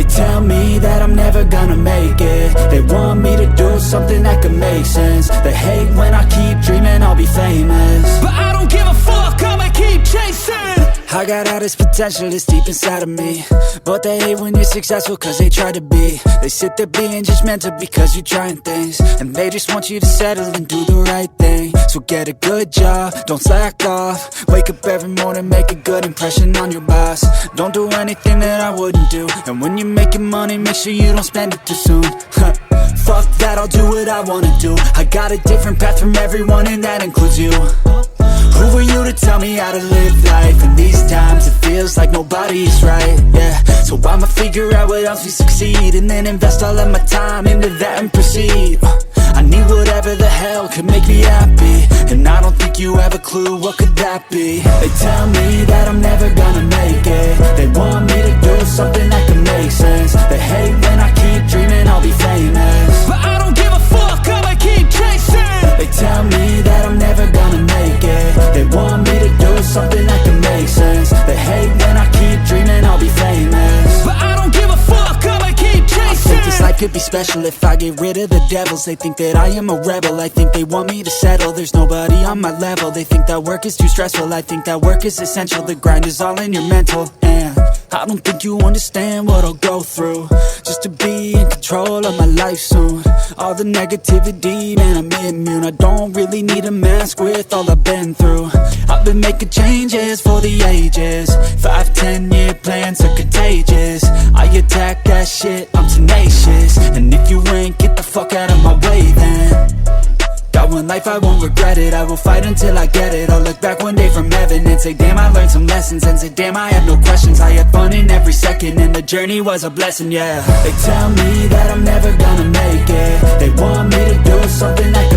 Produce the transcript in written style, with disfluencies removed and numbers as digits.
tell me that I'm never gonna make it. They want me to do something that could make sense. They hate when I keep dreaming I'll be famous, but I don't give a fuck, I'ma keep chasing. I got all this potential that's deep inside of me, but they hate when you're successful cause they try to be. They sit there being judgmental because you're trying things, and they just want you to settle and do the right thing. So get a good job, don't slack off. Wake up every morning, make a good impression on your boss. Don't do anything that I wouldn't do, and when you're making money, make sure you don't spend it too soon. Fuck that, I'll do what I wanna do. I got a different path from everyone and that includes you. Who are you to tell me how to live life? In these times it feels like nobody's right, yeah. So I'ma figure out what else we succeed, and then invest all of my time into that and proceed. I need whatever the hell could make me happy, and I don't think you have a clue what could that be. They tell me that I'm never gonna make it. They want me to do something that could make sense. They hate when I keep dreaming I'll be famous, but I don't give a fuck, I'ma keep chasing. They tell me that I'm never gonna make it. They want me to do something that can make sense. They hate when I keep dreaming I'll be famous, but I don't give a fuck, I'ma keep chasing. I think this life could be special if I get rid of the devils. They think that I am a rebel, I think they want me to settle. There's nobody on my level, they think that work is too stressful. I think that work is essential, the grind is all in your mental. And I don't think you understand what I'll go through just to be in control of my life soon. All the negativity, man, I'm immune. I don't really need a mask with all I've been through. I've been making changes for the ages. 5-10 year plans are contagious. I attack that shit, I'm tenacious. And if you ain't, get the fuck out of my way then. Got one life, I won't regret it. I will fight until I get it. I'll look back one day from heaven and say, damn, I learned some lessons. And say, damn, I have no questions. I had fun in every second, and the journey was a blessing, yeah. They tell me that I'm never gonna make it. They want me to do something that could